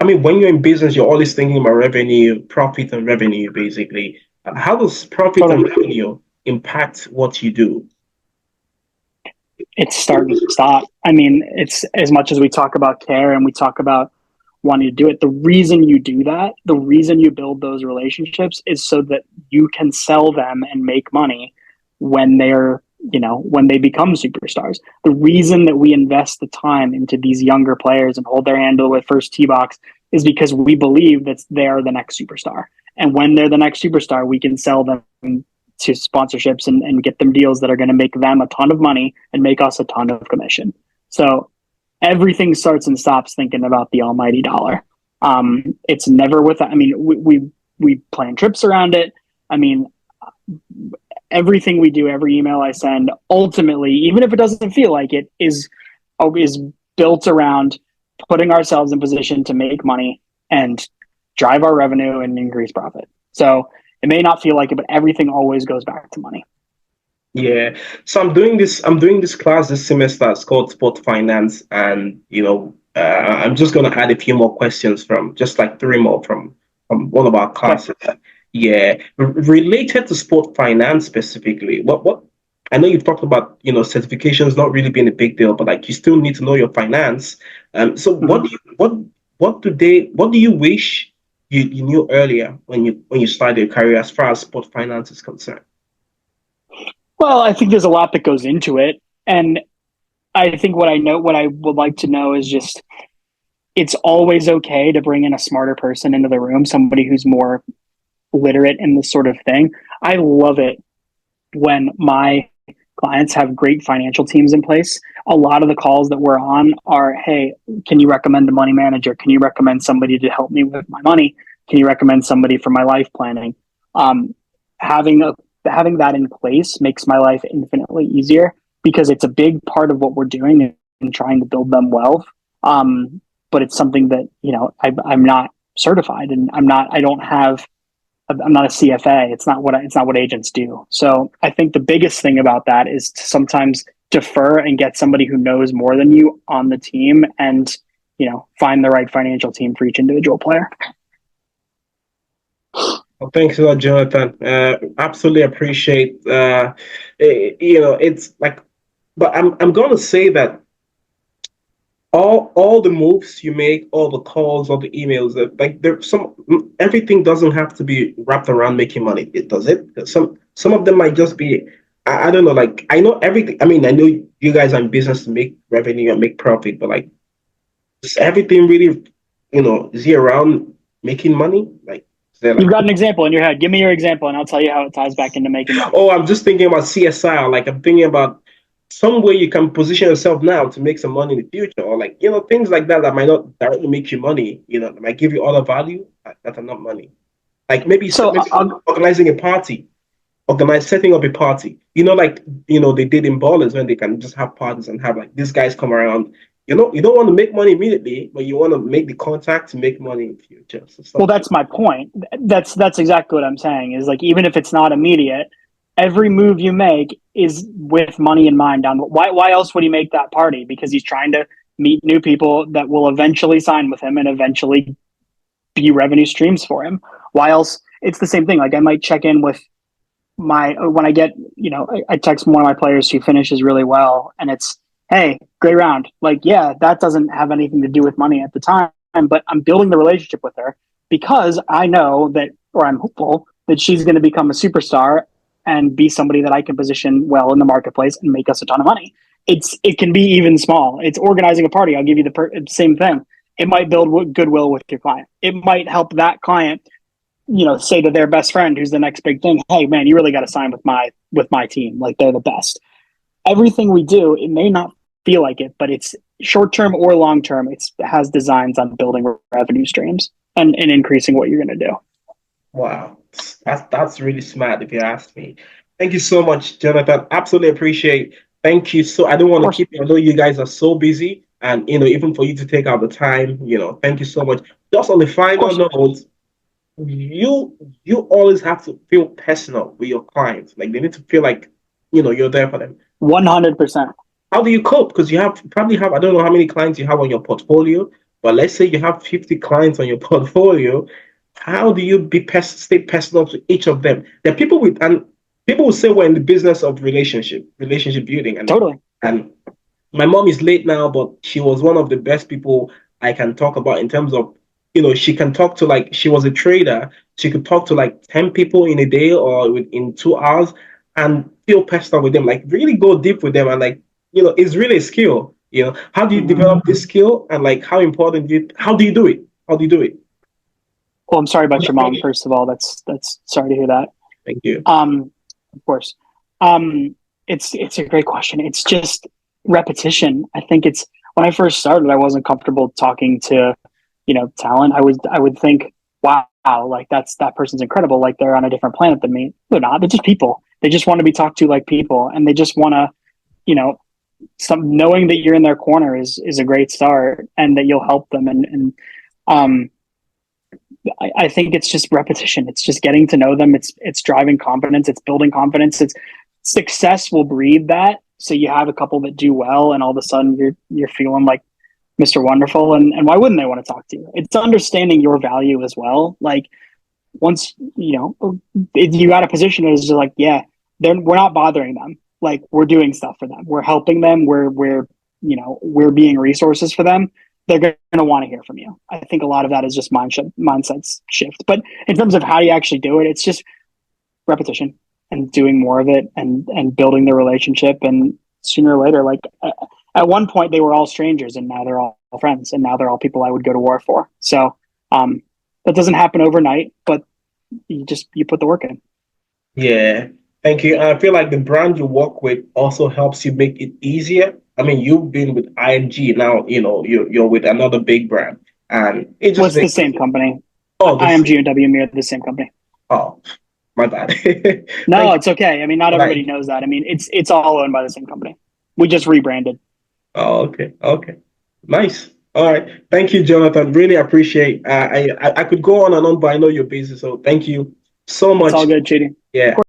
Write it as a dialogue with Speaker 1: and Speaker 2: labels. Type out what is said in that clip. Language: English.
Speaker 1: I mean, when you're in business, you're always thinking about revenue, profit, and revenue, basically. How does profit and
Speaker 2: Totally.
Speaker 1: revenue impact what you do?
Speaker 2: It's start and stop. I mean, it's as much as we talk about care and we talk about wanting to do it. The reason you do that, the reason you build those relationships is so that you can sell them and make money when they're, when they become superstars. The reason that we invest the time into these younger players and hold their hand with first tee box is because we believe that they're the next superstar. And when they're the next superstar, we can sell them to sponsorships and get them deals that are going to make them a ton of money and make us a ton of commission. So everything starts and stops thinking about the almighty dollar. It's never with. I mean, we plan trips around it. I mean, everything we do, every email I send, ultimately, even if it doesn't feel like it, is built around putting ourselves in position to make money and drive our revenue and increase profit. So it may not feel like it, but everything always goes back to money.
Speaker 1: Yeah. So I'm doing this class this semester. It's called Sport Finance, and I'm just gonna add a few more questions from just like three more from one of our
Speaker 2: Okay.
Speaker 1: classes. Yeah, related to sport finance specifically. What I know you've talked about, certifications not really being a big deal, but like you still need to know your finance. So
Speaker 2: Mm-hmm.
Speaker 1: what do you wish you knew earlier when you started your career as far as sport finance is concerned?
Speaker 2: Well, I think there's a lot that goes into it. And I think what I would like to know is just it's always okay to bring in a smarter person into the room, somebody who's more literate in this sort of thing. I love it when my clients have great financial teams in place. A lot of the calls that we're on are, hey, can you recommend a money manager? Can you recommend somebody to help me with my money? Can you recommend somebody for my life planning? Um, having a having that in place makes my life infinitely easier because it's a big part of what we're doing and trying to build them wealth. But it's something that I'm not certified and I don't have I'm not a CFA. It's not what agents do. So I think the biggest thing about that is to sometimes defer and get somebody who knows more than you on the team and, find the right financial team for each individual player.
Speaker 1: Well, thanks a lot, Jonathan. Absolutely appreciate. It's like, but I'm gonna say that all the moves you make, all the calls, all the emails, that like there's some everything doesn't have to be wrapped around making money. It does it. Some of them might just be. I don't know. Like I know everything. I mean, I know you guys are in business to make revenue and make profit, but like, is everything really, is he around making money? Like, is there
Speaker 2: You've
Speaker 1: like
Speaker 2: got an example in your head. Give me your example and I'll tell you how it ties back into making money.
Speaker 1: oh, I'm just thinking about CSI. Like I'm thinking about some way you can position yourself now to make some money in the future, or like things like that that might not directly make you money. That might give you other value that are not money. Like
Speaker 2: So
Speaker 1: maybe
Speaker 2: I'll,
Speaker 1: organizing a party, setting up a party. Like they did in ballers when they can just have parties and have like these guys come around. You don't want to make money immediately, but you want to make the contact to make money in the future. So
Speaker 2: well,
Speaker 1: stuff like
Speaker 2: that's my point. That's exactly what I'm saying is like, even if it's not immediate, every move you make is with money in mind on why else would he make that party? Because he's trying to meet new people that will eventually sign with him and eventually be revenue streams for him. Why else? It's the same thing. Like I might check in with when I get, I text one of my players who finishes really well and it's, hey, great round. Like, yeah, that doesn't have anything to do with money at the time, but I'm building the relationship with her because I know that, or I'm hopeful that she's going to become a superstar and be somebody that I can position well in the marketplace and make us a ton of money. It can be even small. It's organizing a party. I'll give you the same thing. It might build goodwill with your client. It might help that client say to their best friend who's the next big thing, hey man, you really got to sign with my team. Like they're the best. Everything we do, it may not feel like it, but it's short term or long term. It has designs on building revenue streams and increasing what you're going to do.
Speaker 1: wow, that's really smart if you ask me. Thank you so much, Jonathan. Absolutely appreciate. Thank you. So I don't
Speaker 2: Of
Speaker 1: want to
Speaker 2: course,
Speaker 1: keep you. I know you guys are so busy, and even for you to take out the time, thank you so much. Just on the
Speaker 2: of
Speaker 1: final
Speaker 2: course,
Speaker 1: note, you always have to feel personal with your clients. Like they need to feel like you're there for them.
Speaker 2: 100%.
Speaker 1: How do you cope? Because you probably have I don't know how many clients you have on your portfolio. But let's say you have 50 clients on your portfolio. How do you stay personal to each of them? There are people with, and people will say we're in the business of relationship building,
Speaker 2: Totally.
Speaker 1: and my mom is late now, but she was one of the best people I can talk about in terms of, she can talk to, like, she was a trader. She could talk to like 10 people in a day or within 2 hours and feel personal with them, like really go deep with them. And like, it's really a skill. How do you
Speaker 2: Hmm.
Speaker 1: develop this skill, and like how do you do it? How do you do it?
Speaker 2: Well, I'm sorry about your mom. First of all, that's sorry to hear that.
Speaker 1: Thank you.
Speaker 2: Of course. It's a great question. It's just repetition. I think it's when I first started, I wasn't comfortable talking to, talent. I would think, wow, like that person's incredible. Like they're on a different planet than me. They're not. They're just people. They just want to be talked to like people, and they just want to, you know, knowing that you're in their corner is a great start, and that you'll help them. And um, I think it's just repetition. It's just getting to know them. It's driving confidence. It's building confidence. It's success will breed that. So you have a couple that do well, and all of a sudden you're feeling like Mr. Wonderful. And why wouldn't they want to talk to you? It's understanding your value as well. Like once you got a position that is just like, yeah, then we're not bothering them. Like we're doing stuff for them. We're helping them. We're being resources for them. They're going to want to hear from you. I think a lot of that is just mindset shift. But in terms of how you actually do it, it's just repetition and doing more of it, and building the relationship. And sooner or later, like at one point they were all strangers, and now they're all friends, and now they're all people I would go to war for. So that doesn't happen overnight, but you put the work in.
Speaker 1: Yeah, thank you. I feel like the brand you work with also helps you make it easier. I mean, you've been with IMG now, you're with another big brand, and it just
Speaker 2: What's the
Speaker 1: makes
Speaker 2: same company?
Speaker 1: oh this
Speaker 2: IMG and WME are the same company.
Speaker 1: oh my bad.
Speaker 2: No,
Speaker 1: Thank you.
Speaker 2: it's okay. I mean, not everybody
Speaker 1: Right.
Speaker 2: knows that. I mean, it's all owned by the same company. We just rebranded.
Speaker 1: Oh, okay. Okay. Nice. All right. Thank you, Jonathan. Really appreciate. I could go on and on, but I know you're busy, so thank you so
Speaker 2: It's all
Speaker 1: much.
Speaker 2: good, cheating. Of
Speaker 1: Yeah.
Speaker 2: course.